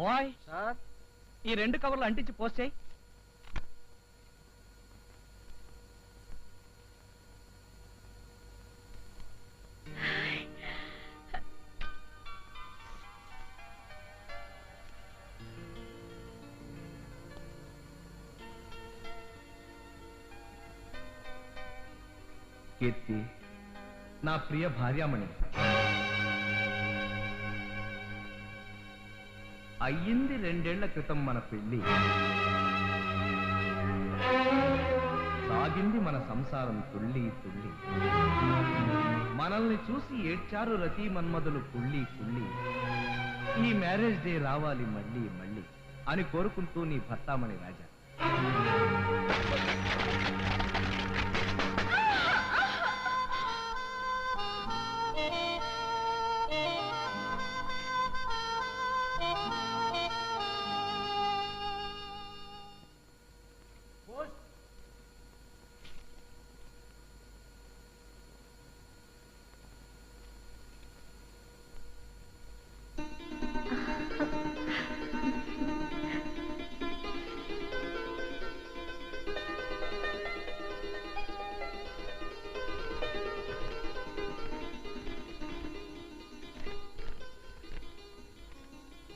Bye sir ఈ 2 కవర్లు అంటించి పోస్ట్ చేయి. కీర్తి, నా ప్రియ భార్యామణి, అయ్యింది 2 ఏళ్ల క్రితం మన పెళ్లి. సాగింది మన సంసారం తుళ్ళి తుళ్ళి. మనల్ని చూసి ఏడ్చారు రతి మన్మధులు కుళ్ళి కుళ్ళి. ఈ మ్యారేజ్ డే రావాలి మళ్ళీ మళ్ళీ అని కోరుకుంటూ నీ భర్తామణి రాజా.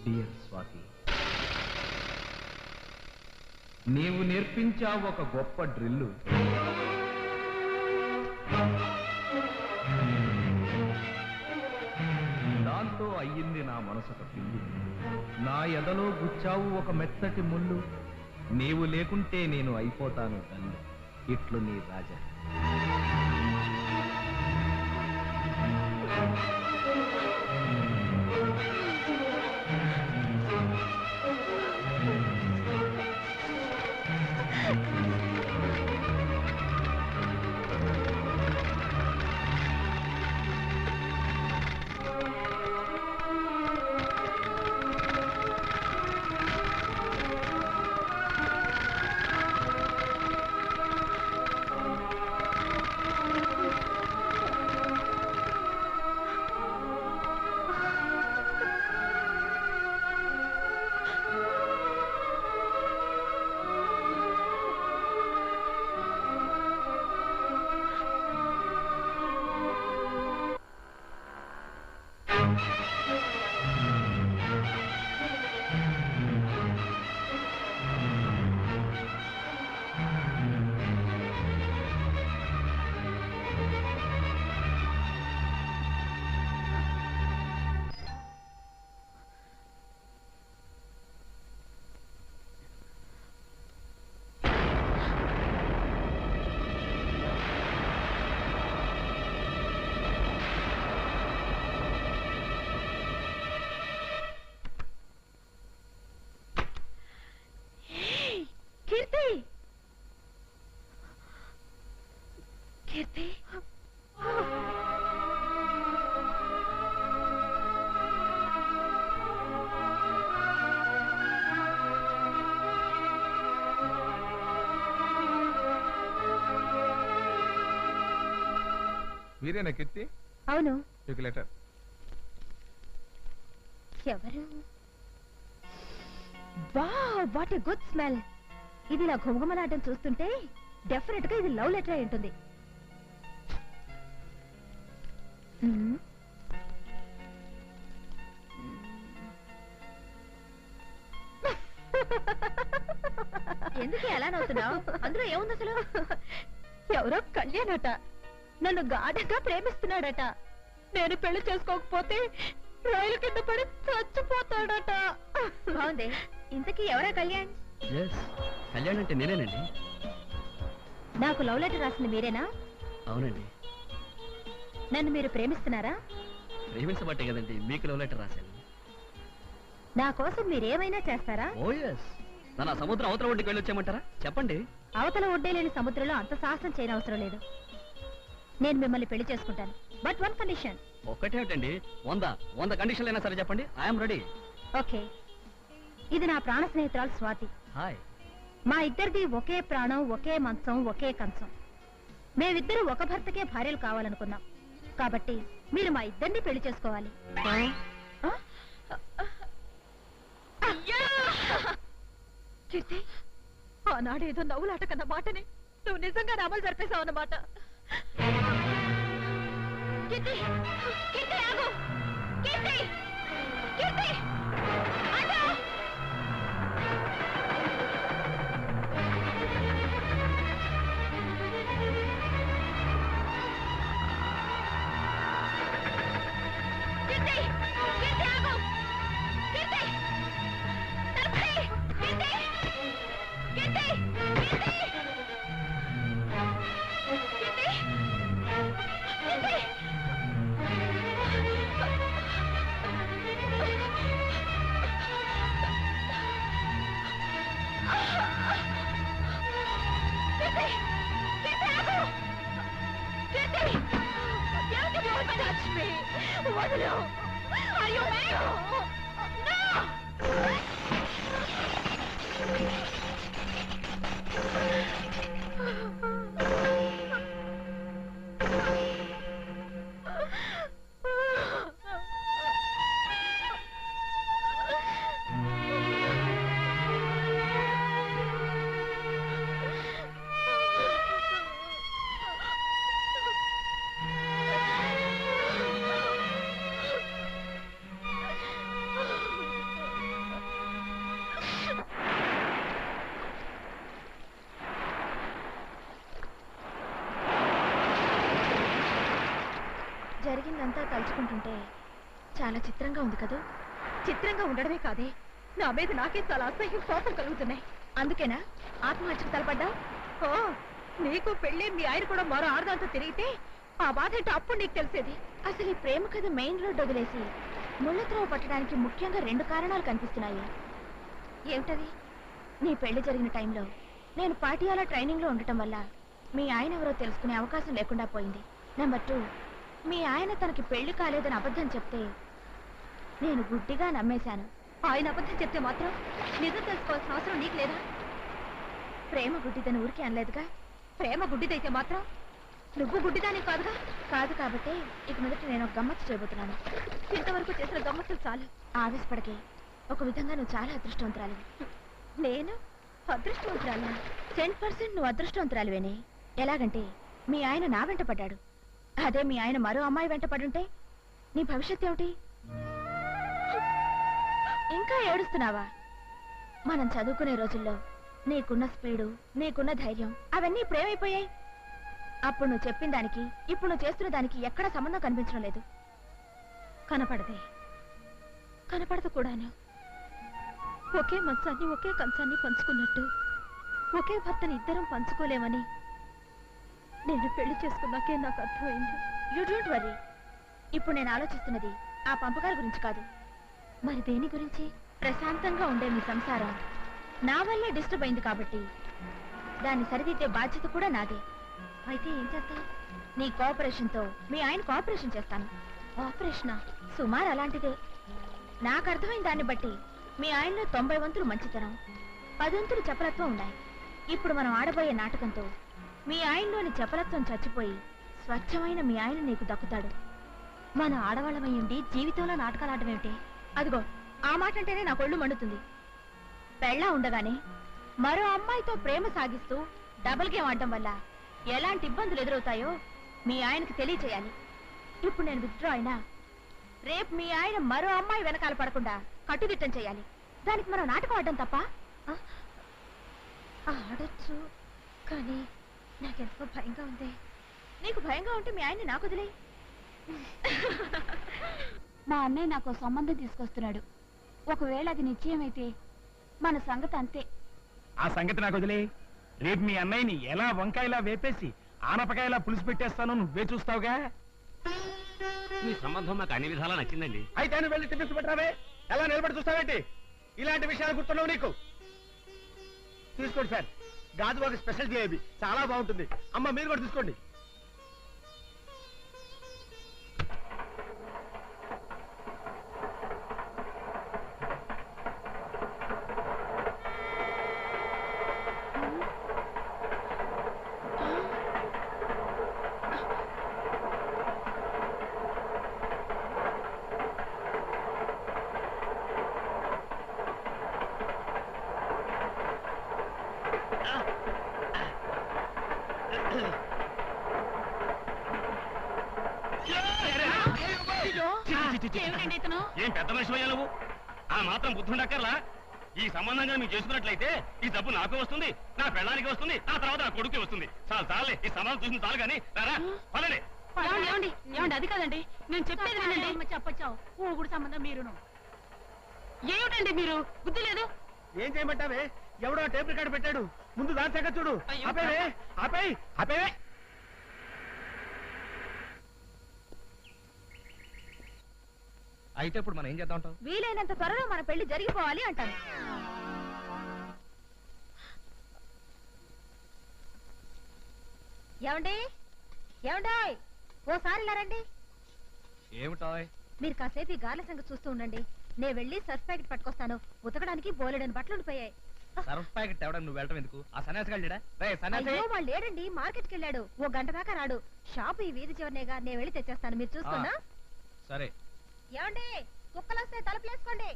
డియర్ స్వాతి, నీవు నేర్పించావు ఒక గొప్ప డ్రిల్లు. దాంతో అయ్యింది నా మనసొక పిల్లి. నా ఎదలో గుచ్చావు ఒక మెత్తటి ముళ్ళు. నీవు లేకుంటే నేను అయిపోతాను తల్లి. ఇట్లు నీ రాజా. కీర్తి, మీరేనా కీర్తి? అవును. మీకు లెటర్. ఎవరు? Wow, what a good smell. ఇది నా ఘుమఘుమలాటం చూస్తుంటే డెఫినెట్ గా ఇది లవ్ లెటర్ అయి ఉంటుంది. ఎందుకు ఎలా నవ్వుతున్నావు? అందులో ఏముంది అసలు? ఎవరో కళ్యాణట నన్ను గాఢంగా ప్రేమిస్తున్నాడట. నేను పెళ్లి చేసుకోకపోతే రైలు కింద పడి చచ్చిపోతాడట. బాగుంది. ఇంతకీ ఎవరా కళ్యాణ్? కళ్యాణ్ అంటే నేనేనండి. నాకు లవ్ లెటర్ రాసింది మీరేనా? అవునండి. నన్ను మీరు ప్రేమిస్తున్నారా? ప్రేమించబట్టే కదండి మీకు లవ్ లెటర్ రాశాను. నా కోసం మీరేమైనా చేస్తారా? ఓ ఎస్. నన్ను సముద్రం అవతల ఒడ్డుకి వెళ్ళొచ్చేయమంటారా? చెప్పండి. అవతల ఒడ్డే లేని సముద్రంలో అంత సాహసం చేయనవసరం లేదు. నేను మిమ్మల్ని పెళ్లి చేసుకుంటాను. But one condition. ఒక్కటేమిటండి? 100 కండిషన్లు అయినా సరే చెప్పండి. I'm ready. ఓకే. ఇది నా ప్రాణ స్నేహితురాలు స్వాతి. హాయ్. మా ఇద్దరిది ఒకే ప్రాణం, ఒకే మంచం, ఒకే కంచం. మేమిద్దరు ఒక భర్తకే భార్యలు కావాలనుకున్నాం. కాబట్టి మీరు మా ఇద్దరిని పెళ్లి చేసుకోవాలి. కీర్తి, ఆనాడు ఏదో నవ్వులాట కన్న మాటని నువ్వు నిజంగా అమలు జరిపేశావు అన్నమాట. కీర్తి, కీర్తి ఆగు! కీర్తి, కీర్తి ఆగు! కీర్తి, కీర్తి ఆగు! కీర్తి, తలుపు తీయ్! కీర్తి, కీర్తి, కీర్తి! కీర్తి, కీర్తి! Touch me! వదలు! Are you mad? No! జరిగిందంతా తలుచుకుంటుంటే చాలా చిత్రంగా ఉంది కదూ. చిత్రంగా ఉండడమే కాదే, నా మీద నాకే చాలా అసహ్యం, కోపం కలుగుతున్నాయి. అందుకేనా ఆత్మహత్యకు తలపడ్డా? ఓ, నీకు పెళ్ళి మీ ఆయన కూడా మరో ఆడదాంతో తిరిగితే ఆ బాధ ఏంటో అప్పుడు నీకు తెలిసేది. అసలు ఈ ప్రేమ కథ మెయిన్ రోడ్ వదిలేసి ముళ్ళత్రవ పట్టడానికి ముఖ్యంగా 2 కారణాలు కనిపిస్తున్నాయి. ఏమిటది? నీ పెళ్లి జరిగిన టైంలో నేను పాటియాల ట్రైనింగ్ లో ఉండటం వల్ల మీ ఆయన ఎవరో తెలుసుకునే అవకాశం లేకుండా పోయింది. నెంబర్ 2, మీ ఆయన తనకి పెళ్లి కాలేదని అబద్ధం చెప్తే నేను గుడ్డిగా నమ్మేశాను. ఆయన అబద్ధం చెప్తే మాత్రం నిజం తెలుసుకోవాల్సిన అవసరం నీకు లేదా? ప్రేమ గుడ్డిదని ఊరికే అనలేదుగా. ప్రేమ గుడ్డిదైతే మాత్రం నువ్వు గుడ్డిదాని కాదుగా. కాదు కాబట్టి ఇక మొదట నేను ఒక గమ్మత్తు చేయబోతున్నాను. ఇంతవరకు చేసిన గమ్మత్తులు చాలు. ఆవేశపడకే. ఒక విధంగా నువ్వు చాలా అదృష్టవంతురాలి. నేను అదృష్టవంతురాలా? 10% నువ్వు అదృష్టవంతురాలివేనే. ఎలాగంటే మీ ఆయన నా వెంట పడ్డాడు. అదే మీ ఆయన మరో అమ్మాయి వెంట పడుంటే నీ భవిష్యత్ ఏమిటి? ఇంకా ఏడుస్తున్నావా? మనం చదువుకునే రోజుల్లో నీకున్న స్పీడు, నీకున్న ధైర్యం అవన్నీ ఇప్పుడేమైపోయాయి? అప్పుడు నువ్వు చెప్పిన దానికి ఇప్పుడు నువ్వు చేస్తున్న దానికి ఎక్కడా సంబంధం కనిపించడం లేదు. కనపడదే, కనపడదు కూడాను. ఒకే మంచాన్ని ఒకే కంచాన్ని పంచుకున్నట్టు ఒకే భర్తని ఇద్దరం పంచుకోలేమని నేను పెళ్లి చేసుకున్నాకే నాకు అర్థమైంది. You don't worry. ఇప్పుడు నేను ఆలోచిస్తున్నది ఆ పంపకాల గురించి కాదు. మరి దేని గురించి? ప్రశాంతంగా ఉండే మీ సంసారం నా వల్లే డిస్టర్బ్ అయింది కాబట్టి దాన్ని సరిదిద్దే బాధ్యత కూడా నాదే. అయితే ఏం చేస్తావు? నీ కోఆపరేషన్తో మీ ఆయన కోఆపరేషన్ చేస్తాను. ఆపరేషనా? సుమారు అలాంటిదే. నాకు అర్థమైన దాన్ని బట్టి మీ ఆయనలో 90 వంతులు మంచితనం, 10 వంతులు చపలత్వం ఉన్నాయి. ఇప్పుడు మనం ఆడబోయే నాటకంతో మీ ఆయనలోని చపలత్వం చచ్చిపోయి స్వచ్ఛమైన మీ ఆయన నీకు దక్కుతాడు. మన ఆడవాళ్ళమయ్యుండి జీవితంలో నాటకాలు ఆడమేమిటి? అదిగో ఆ మాట అంటేనే నా కొళ్ళు మండుతుంది. పెళ్ళా ఉండగానే మరో అమ్మాయితో ప్రేమ సాగిస్తూ డబుల్ గేమ్ ఆడడం వల్ల ఎలాంటి ఇబ్బందులు ఎదురవుతాయో మీ ఆయనకి తెలియచేయాలి. ఇప్పుడు నేను విత్డ్రా అయినా రేపు మీ ఆయన మరో అమ్మాయి వెనకాల పడకుండా కట్టుదిట్టం చేయాలి. దానికి మనం నాటకం ఆడడం తప్ప? ఆడొచ్చు, కానీ నాకెంతో భయంగా ఉంది. నీకు భయంగా ఉంటే మీ ఆయన్ని నాకు వదిలే. మా అన్నయ్య నాకు సంబంధం తీసుకొస్తున్నాడు. ఒకవేళ అది నిశ్చయమైతే మన సంగతి అంతే. ఆ సంగతి నాకు వదిలే. రేపు మీ అన్నయ్యని ఎలా వంకాయలా వేపేసి ఆనపకాయలా పులుసు పెట్టేస్తాను, నువ్వే చూస్తావుగా. మీ సంబంధం మాకు అన్ని విధాలా నచ్చిందండి. అయితే నువ్వు వెళ్ళి టిఫిన్స్ పెట్టరావే. ఎలా నిలబడి చూస్తావేంటి? ఇలాంటి విషయాలు గుర్తున్నావు నీకు? తీసుకోండి సార్, గాజువాక స్పెషల్ జిలేబీ చాలా బాగుంటుంది. అమ్మ మీరు కూడా తీసుకోండి. ఏమిటండి ఇతను ఏం పెద్ద మనిషి అయ్యా నువ్వు ఆ మాత్రం బుద్ధుండక్కర్లా ఈ సంబంధంగా మీరు చేసుకున్నట్లయితే ఈ డబ్బు నాకు వస్తుంది నా పెళ్ళానికి వస్తుంది ఆ తర్వాత నా కొడుకు వస్తుంది చాలే ఈ సమాధానం చూసిన చాలు కానీ రారా పదండి ఏమండి ఏమండి అది కాదండి నేను చెప్పేది వినండి చెప్పచ్చావు ఊగుడు సంబంధం మీరును ఏమిటండి మీరు బుద్ధి లేదు ఏం చేయమంటావే ఎవడో టేప్ రికార్డు పెట్టాడు ముందు దాని సంగతి చూడు అయ్యో. ఆపేవే ఆపేవే అయితే ఇప్పుడు మనం ఏం చేద్దాం అంటావు? వీలైనంత త్వరలో మన పెళ్లి జరిగిపోవాలి అంటాను. ఏమండి ఏమండాయ్ ఓసారి ఇలా రండి. ఏమిటాయ్? మీరు కాసేపు ఈ గార్ల సంగతి చూస్తూ ఉండండి. నేను వెళ్ళి సర్ఫ్ ప్యాకెట్ పట్టుకొస్తాను. ఉతకడానికి బోలెడని బట్టలు ఉండిపోయాయి. సర్ఫ్ ప్యాకెట్ తేవడం నువ్వు వెళ్ళటం ఎందుకు? ఆ సన్యాసి సన్యాసి అయ్యో వాళ్ళు లేడండి, మార్కెట్ కి వెళ్ళాడు. ఓ గంట దాకా రాడు. షాప్ ఈ వీధి చివరినేగా, నేను వెళ్ళి తెచ్చేస్తాను. మీరు చూస్తున్నా. సరే. ఏమండి కుక్కలు వస్తే తలుపులేసుకోండి.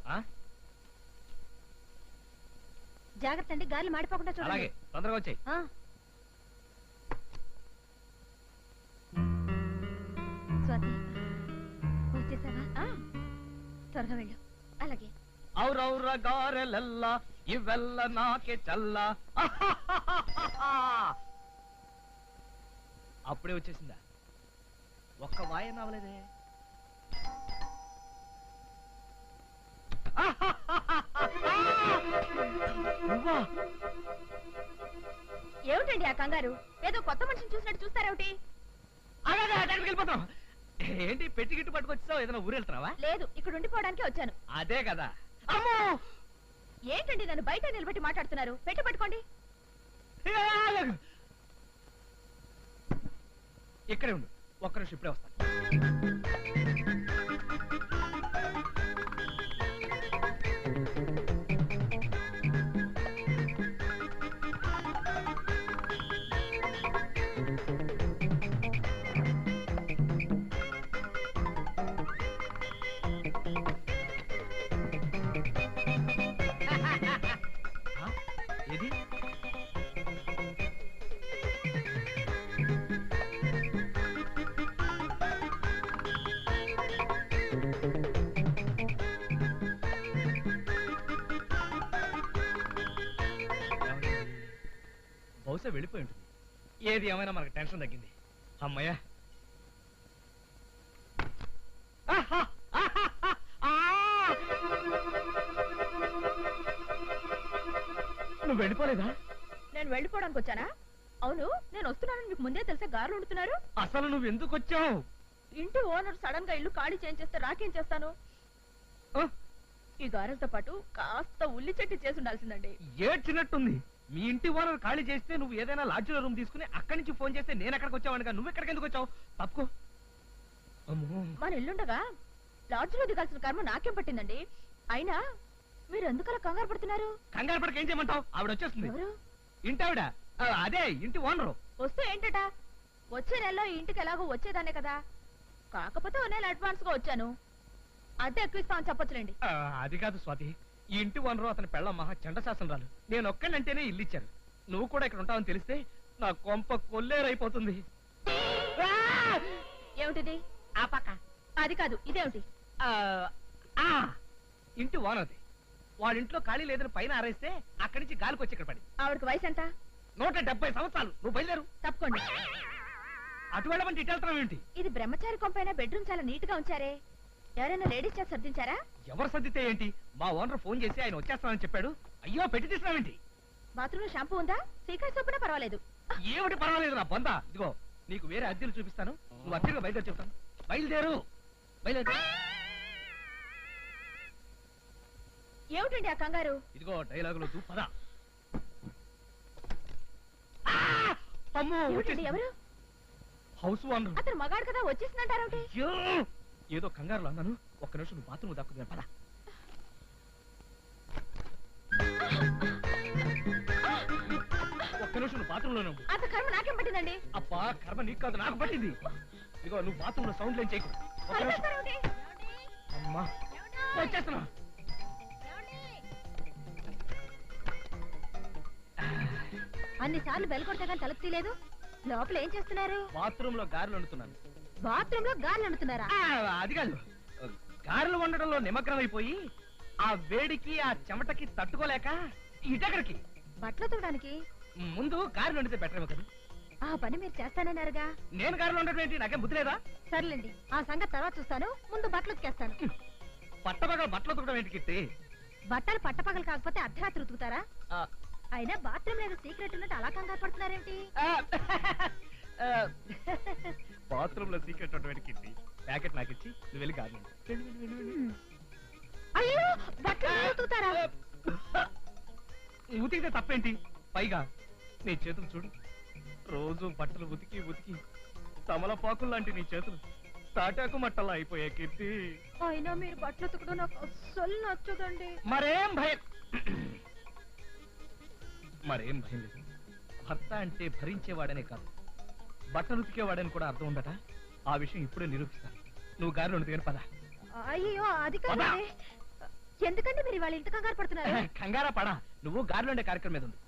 జాగ్రత్త అండి, గాలి మాడిపోకుండా చూడండి. అలాగే, తొందరగా వచ్చాయి. స్వాతి వచ్చేసావా? త్వరగా వెళ్ళు. అలాగే. ఔరౌర గారెలెల్ల ఇవెల్ల నాకే చల్ల. అప్పుడే వచ్చేసిందా? ఒక్క వాయ నవ్వలేదే. ఏమిటండి ఆ కంగారు? ఏదో కొత్త మనిషిని చూసినట్టు చూస్తారేమిటి? అలాగే అక్కడికి వెళ్ళిపోతాం. ఏంటి పెట్టి గిట్టు పట్టుకొచ్చావు? ఏదైనా ఊరు వెళ్తున్నావా? లేదు, ఇక్కడ ఉండిపోవడానికి వచ్చాను. అదే కదా. అమ్మో ఏంటండి నన్ను బయట నిలబెట్టి మాట్లాడుతున్నారు? పెట్టి పట్టుకోండి. ఇక్కడే ఉండు, ఒక్క నిమిషం ఇప్పుడే వస్తాను. ఏది? బహుశా వెళ్ళిపోయి ఉంటుంది. ఏది ఏమైనా మనకు టెన్షన్ తగ్గింది. అమ్మయ్యా. నువ్వు వెళ్ళిపోలేదా? నేను వెళ్ళిపోవడానికి వచ్చానా? అవును, నేను వస్తున్నానని మీకు ముందే తెలిసే గారులు ఉంటున్నారు. అసలు నువ్వు ఎందుకు వచ్చావు? ఇంటి ఓనర్ సడన్ గా ఇల్లు ఖాళీ చేయించేస్తే రాకేం చేస్తాను? ఈ గారెలతో పాటు కాస్త ఉల్లి చెట్టు చేసి ఉండాల్సిందండి. ఏడ్చినట్టుంది. మీ ఇంటి ఓనర్ ఖాళీ చేస్తే నువ్వు ఏదైనా లాడ్జిలో రూమ్ తీసుకుని అక్కడి నుంచి ఫోన్ చేస్తే నేను ఎక్కడికి వచ్చావనుగా, నువ్వు ఎక్కడికి ఎందుకు వచ్చావు? తప్పుకో. మన ఇల్లుండగా లాడ్జిలో దిగాల్సిన కర్మ నాకేం పట్టిందండి? అయినా మీరు ఎందుకలా కంగారు పడుతున్నారు? కంగారు పడక ఏం చేయమంటావు? ఆవిడ వచ్చేస్తుంది. ఎవరు? ఇంటి ఆవిడ. అదే ఇంటి ఓనరు. వస్తే ఏంటట? వచ్చే నెలలో ఈ ఇంటికి ఎలాగో వచ్చేదానే కదా. కాకపోతే ఓ నెల అడ్వాన్స్ గా వచ్చాను. అద్దె ఎక్కువ ఇస్తామని చెప్పొచ్చులేండి. అది కాదు స్వాతి, ఈ ఇంటి ఓనరు అతని పెళ్ళ మహా చండశాసనరాలు. నేను ఒక్కనంటేనే ఇల్లు ఇచ్చాను. నువ్వు కూడా ఇక్కడ ఉంటావని తెలిస్తే నా కొంప కొల్లేరైపోతుంది. ఏమిటిది? ఆ పక్క. అది కాదు, ఇదేమిటి? ఇంటి ఓనర్ది. వాడింట్లో ఖాళీ లేదని పైన ఆరేస్తే అక్కడి నుంచి గాలికి వచ్చి ఇక్కడ పడి. ఆవిడకి వయసు ఎంత? 170 సంవత్సరాలు. నువ్వు బయలుదేరు. తప్పుకోండి. అటు వెళ్ళమంటే ఇటు వెళ్తావు ఏంటి? ఇది బ్రహ్మచారి కొంపైన బెడ్రూమ్ చాలా నీట్ గా ఉంచారే. ఎవరైనా లేడీస్ చేసి సర్దించారా? ఎవరు సర్దితే ఏంటి? మా ఓనర్ ఫోన్ చేసి ఆయన వచ్చేస్తానని చెప్పాడు. అయ్యో పెట్టి తీసినావేంటి? బాత్రూమ్ లో షాంపూ ఉందా? సీక్రెట్ సోపునా పర్వాలేదు. ఏమిటి పర్వాలేదు నా బొంద. ఇదిగో నీకు వేరే అద్దెలు చూపిస్తాను. నువ్వు అద్దెగా బయలుదేరి చెప్తాను. బయలుదేరు. బయలుదేరు. ఏమిటండి ఆ కంగారు? ఇదిగో డైలాగులు పద. అమ్మో ఏమిటండి? ఎవరు? House owner. అతను మగాడు కదా, వచ్చేసిందంటారేమిటి? ఏదో కంగారులో అన్నాను. ఒక్క నిమిషం నువ్వు బాత్రూమ్ దక్కుతుంది. పద. ఒక్క నిమిషం నువ్వు బాత్రూమ్ లోనే. అంత కర్మ నాకేం పట్టిందండి? అబ్బా కర్మ నీకు కాదు, నాకు పట్టింది. ఇదిగో నువ్వు బాత్రూమ్ లో సౌండ్ లేని చేయకు. ఒక్క నిమిషం. అమ్మా వచ్చేస్తున్నా. అన్నిసార్లు బెల్ కొడితే కానీ తలుపు తీయలేదు. లోపల ఏం చేస్తున్నారు? బాత్రూమ్ లో గారెలు వండుతున్నాను. బాత్రూమ్ లో గాలి అంటున్నారా? అది కాదు, గారెలు వండడంలో నిమగ్నమైపోయి ఆ వేడికి ఆ చెమటకి తట్టుకోలేక ఇటెక్కడికి బట్టలు ఉతకడానికి ముందు గారెలు వండితే బెటర్ కదా. ఆ పని మీరు చేస్తానన్నారుగా. నేను గారెలు వండడం ఏంటి? నాకేం బుద్ధి లేదా? సర్లేండి, ఆ సంగతి తర్వాత చూస్తాను. ముందు బట్టలు ఉతికేస్తాను. పట్టపగల బట్టలు ఉతకడం ఏంటి కిట్టి? బట్టలు పట్టపగలు కాకపోతే అర్ధరాత్రి ఉతుకుతారా? అయినా బాత్రూమ్ లేదు సీక్రెట్ ఉన్నట్టు అలా కంగారు పడుతున్నారేంటి? బాత్రూమ్ లో సీక్రెట్ ఉండడం కిట్టి. ప్యాకెట్ నాకు ఇచ్చి నువ్వు వెళ్ళి గారెలు అయ్యో, బట్టలు ఉతుకుతారా? ఉతికితే తప్పేంటి? పైగా నీ చేతులు చూడు, రోజు బట్టలు ఉతికి ఉతికి తమలపాకులు లాంటి నీ చేతులు తాటాకు మట్టలా అయిపోయాయి కీర్తి. అయినా మీరు బట్టలు ఉతకడం నాకు అస్సలు నచ్చదండి. మరేం భయం లేదు. భర్త అంటే భరించేవాడనే కాదు, బట్టలు ఉతికేవాడని కూడా అర్థం ఉండట. ఆ విషయం ఇప్పుడే నిరూపిస్తాను. నువ్వు గారెలు వండుతాను పద. అయ్యో, అది కాదండి. ఎందుకంటే మీరు వాళ్ళు ఇంత కంగారు పడుతున్నారు? కంగారా పడా, నువ్వు గారెలు వండే కార్యక్రమం మీద ఉంది.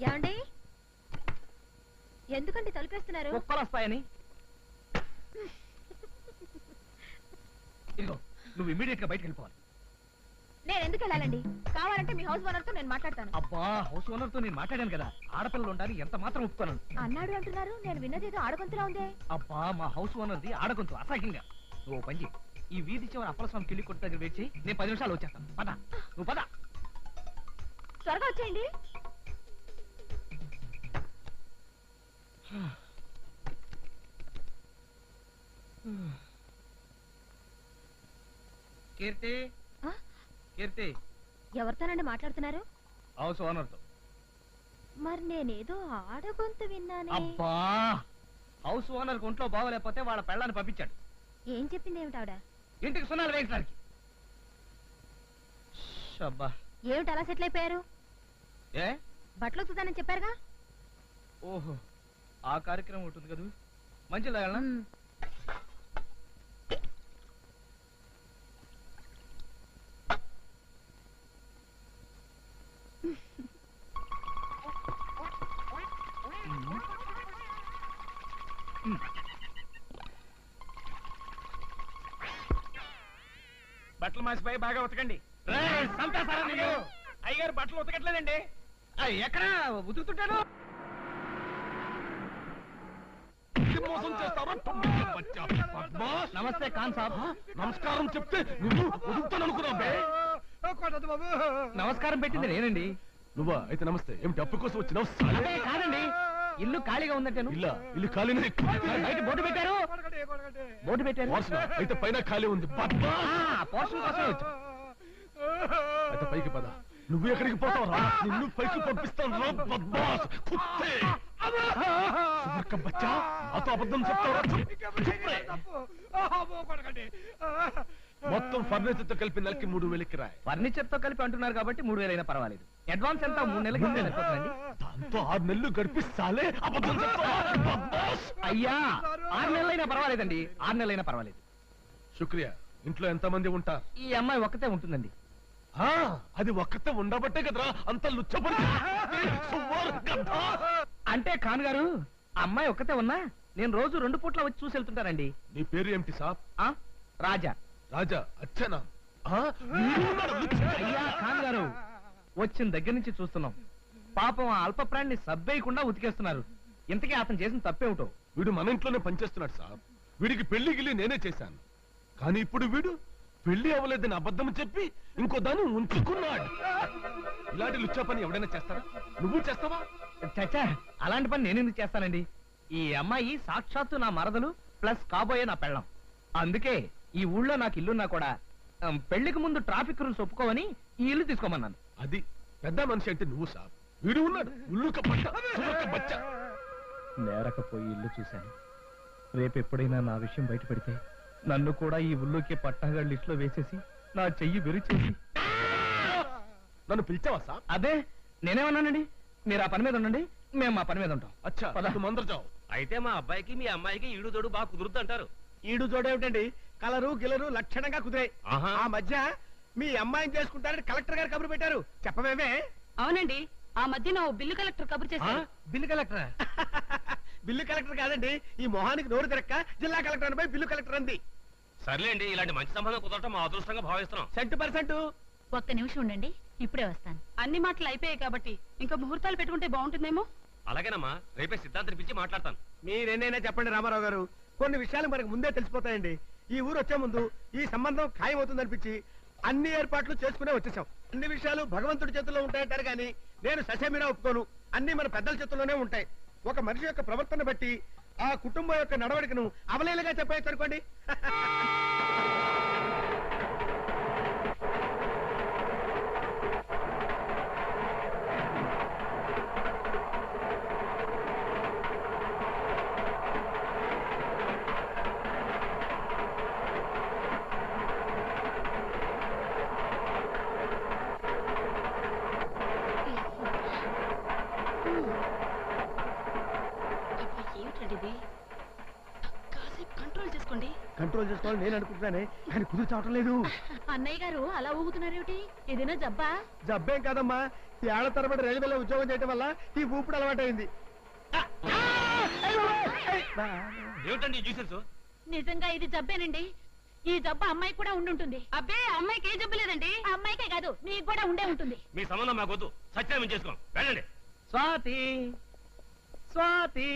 ఏమండి, ఎందుకంటే తలుపేస్తున్నారు? కుక్కలు వస్తాయని. ఇదిగో, నువ్వు ఇమీడియట్ గా బయటకు వెళ్ళిపోవాలి. నేను ఎందుకు వెళ్ళాలండి? కావాలంటే మీ హౌస్ ఓనర్ తో నేను మాట్లాడతాను. అబ్బా, హౌస్ ఓనర్ తో నేను మాట్లాడాను కదా, ఆడపిల్లలు ఉండాలి ఎంత మాత్రం ఒప్పుకోను అన్నాడు అంటున్నారు. నేను విన్నదేదో ఆడగొంతులా ఉందే. అబ్బా, మా హౌస్ ఓనర్ది ఆడగొంతు అసహ్యంగా. నువ్వు పని చేయి, ఈ వీధి చివరి అప్పలస్వామి కిల్లి కొట్టు దగ్గర వెయిట్ చేయి. నేను 10 నిమిషాలు వచ్చేస్తాను. పద, నువ్వు పద. త్వరగా వచ్చేయండి. కీర్తి, కీర్తి. ఎవరితోనండి మాట్లాడుతున్నారు? హౌస్ ఓనర్ తో. మరి నేనేదో ఆడగొంతు విన్నానే. అబ్బా, హౌస్ ఓనర్ ఒంట్లో బాగోలేకపోతే వాళ్ళ పెళ్ళాన్ని పంపించాడు. ఏం చెప్పింది ఏమిటి ఆవిడ? ఇంటికి సున్నాలు వేయించడానికి. అబ్బా, ఏమిటి అలా సెటిల్ అయిపోయారు? ఏ బట్టలు ఉతుకుతానని చెప్పారుగా. ఓహో, ఆ కార్యక్రమం ఉంటుంది కదా. మంచిది వెళ్ళనా? బట్టలు మాసిపోయి బాగా ఉతకండి. అయ్యగారు బట్టలు ఉతకట్లేదండి. ఎక్కడ ఉతుకుతుంటాడు? నమస్తే ఖాన్ సాబ్. నమస్కారం చెప్తే నువ్వు ఉదుకుతాననుకున్నావు. నమస్కారం పెట్టింది నేనండి. నువ్వా? అయితే నమస్తే. ఏమిటి అప్పు కోసం వచ్చినావు? అదే కాదండి, ఇల్లు ఖాళీగా ఉందంటాను. ఇల్లు ఖాళీనే. బయట బోర్డు పెట్టారు. బోర్డు పెట్టారు. అయితే పైన ఖాళీ ఉంది. పోర్షన్ కోసం వచ్చు. అయితే పైకి పద. నువ్వు ఎక్కడికి పోతావురా? నిన్ను పైకి పంపిస్తాను. బచ్చా, అతో అబద్ధం చెప్తావరా? మొత్తం ఫర్నిచర్ తో కలిపి నెలకి 3,000 కిరాయి. ఫర్నిచర్ తో కలిపి అంటున్నారు కాబట్టి 3,000 అయినా పర్వాలేదు. అడ్వాన్స్ ఎంత? 3 నెలలకి సరిపోతుందండి. దాంతో 6 నెలలు గడిపిస్తాలే. అబద్ధం చెప్తావా? అయ్యా, 6 నెలలైనా పర్వాలేదండి. 6 నెలలైనా పర్వాలేదు. శుక్రియా. ఇంట్లో ఎంత మంది ఉంటారు? ఈ అమ్మాయి ఒక్కతే ఉంటుందండి. అది ఒక్కతే ఉండబట్టే కదరా అంత లుచ్చబడి. అంటే ఖాన్ గారు, అమ్మాయి ఒక్కతే ఉన్నా నేను రోజు 2 పూట్ల వచ్చి చూసి వెళ్తుంటానండి. నీ పేరు ఏమిటి సాబ్? రాజా. రాజా? అచ్చనా? అయ్యా ఖాన్ గారు, వచ్చిన దగ్గర నుంచి చూస్తున్నాం. పాపం ఆ అల్ప ప్రాణిని సబ్బేయకుండా ఉతికేస్తున్నారు. ఇంతకీ అతను చేసిన తప్పేమిటో? వీడు మన ఇంట్లోనే పనిచేస్తున్నాడు సాబ్. వీడికి పెళ్లి గిల్లి నేనే చేశాను. కానీ ఇప్పుడు వీడు పెళ్లి అవ్వలేదని అబద్ధం చెప్పి ఇంకో దాన్ని ఉంచుకున్నాడు. ఇలాంటి లుచ్చా పని ఎవడైనా చేస్తారా? నువ్వు చేస్తావా? చచ్చా, అలాంటి పని నేను ఎందుకు చేస్తానండి? ఈ అమ్మాయి సాక్షాత్తు నా మరదలు ప్లస్ కాబోయే నా పెళ్ళం. అందుకే ఈ ఊళ్ళో నాకు ఇల్లున్నా కూడా పెళ్లికి ముందు ట్రాఫిక్ రూల్స్ ఒప్పుకోవని ఈ ఇల్లు తీసుకోమన్నాను. అది పెద్ద మనిషి అంటే నువ్వు సాబ్. వీడు ఉన్నాడు బచ్చ. నేరకపోయి ఇల్లు చూశాను. రేపు ఎప్పుడైనా నా విషయం బయటపడితే నన్ను కూడా ఈ ఊళ్ళోకి పట్టాగా లిస్ట్ లో వేసేసి నా చెయ్యి విరిచేసి. నన్ను పిలిచావా సాబ్? అదే నేనేమన్నానండి. మీరు ఆ పని మీద ఉండండి, మేము మా పని మీద ఉంటాం. అచ్చా, మందరు చావు. అయితే మా అబ్బాయికి మీ అమ్మాయికి ఈడు జోడు బాగా కుదురుద్ది అంటారు. ఈడు జోడేమిటండి? కలరు గిలరు లక్షణంగా కుదిరాయి. ఆహా. ఆ మధ్య మీ అమ్మాయిని చేసుకుంటారని కలెక్టర్ గారు కబురు పెట్టారు. చెప్పవేమే? అవునండి, ఆ మధ్య నా బిల్లు కలెక్టర్ కబురు చేశారు. బిల్లు కలెక్టరా? బిల్లు కలెక్టర్ కాదండి, ఈ మొహానికి నోరు తిరక్క జిల్లా కలెక్టర్ అనిపై బిల్లు కలెక్టర్ అంది. సర్లేండి, ఇలాంటి మంచి సంబంధం కుదరటం మా అదృష్టంగా భావిస్తున్నాం. 100%. ఒక్క నిమిషం ఉండండి, ఇప్పుడే వస్తాను. అన్ని మాటలు అయిపోయాయి కాబట్టి ఇంకా ముహూర్తాలు పెట్టుకుంటే బాగుంటుందేమో. అలాగేనమ్మా, రేపే సిద్ధాంతం పిలిచి మాట్లాడతాను. మీరేనైనా చెప్పండి రామారావు గారు, కొన్ని విషయాలు మనకు ముందే తెలిసిపోతాయండి. ఈ ఊరు వచ్చే ముందు ఈ సంబంధం ఖాయం అవుతుందనిపించి అన్ని ఏర్పాట్లు చేసుకునే వచ్చేసాం. అన్ని విషయాలు భగవంతుడి చేతుల్లో ఉంటాయంటారు కానీ నేను ససేమిరా ఒప్పుకోను. అన్ని మన పెద్దల చేతుల్లోనే ఉంటాయి. ఒక మనిషి యొక్క ప్రవర్తన బట్టి ఆ కుటుంబం యొక్క నడవడికను అవలేలుగా చెప్పేయచ్చు అనుకోండి. ఏమిటండి ఇది? కాసేపు కంట్రోల్ చేసుకోండి. కంట్రోల్ చేసుకోవాలని నేను అనుకుంటున్నానే, కానీ కుదురు చావటం లేదు. అన్నయ్య గారు అలా ఊగుతున్నారేమిటి? ఏదైనా జబ్బా? జబ్బేం కాదమ్మా, ఈ ఏళ్ల తరబడి రైల్వేలో ఉద్యోగం చేయడం వల్ల ఈ ఊపిడి అలవాటైంది. ఏమిటండి న్యూసెన్స్? నిజంగా ఇది జబ్బేనండి. ఈ జబ్బు అమ్మాయి కూడా ఉండుంటుంది. అబ్బే, అమ్మాయికి ఏ జబ్బు లేదండి. అమ్మాయికే కాదు, నీకు కూడా ఉండే ఉంటుంది. మీ సంబంధం మాకొద్దు, సత్యాన్ని చేసుకోం. వెళ్ళండి. స్వాతి స్వాతి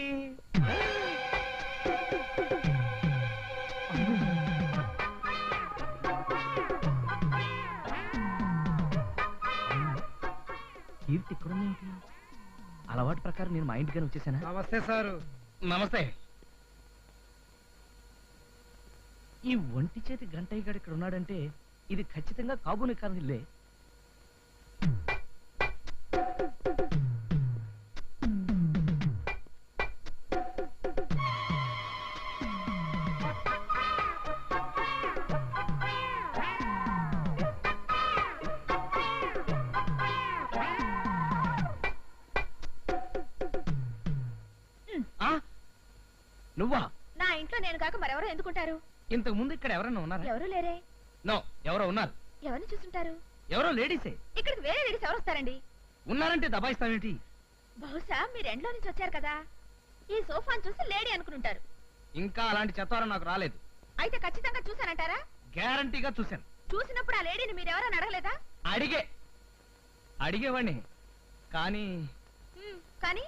కీర్తి ఇక్కడుందేంటి? అలవాటు ప్రకారం నేను మా ఇంటికని వచ్చేసానా? నమస్తే సారు. నమస్తే. ఈ ఒంటి చేతి గంటయ్య గారు ఇక్కడ ఉన్నాడంటే ఇది ఖచ్చితంగా కాబూని కారణిల్లే. నువ్వా? నా ఇంట్లో నేను కాక మరెవరో ఎందుకుంటారు? ఇంతకు ముందు ఇక్కడ ఎవరన్నా ఉన్నారా? ఎవరు లేరే. నో, ఎవరో ఉన్నారు. ఎవరిని చూసుంటారు? ఎవరో లేడీసే. ఇక్కడికి వేరే లేడీస్ ఎవరు వస్తారండి? ఉన్నారంటే దబాయిస్తావేంటి? బహుశా మీరు ఎండ్లో నుంచి వచ్చారు కదా, ఈ సోఫాను చూసి లేడీ అనుకుంటారు. ఇంకా అలాంటి చెత్తారం నాకు రాలేదు. అయితే ఖచ్చితంగా చూసానంటారా? గ్యారంటీగా చూశాను. చూసినప్పుడు ఆ లేడీని మీరెవరని అడగలేదా? అడిగేవాడిని కానీ కానీ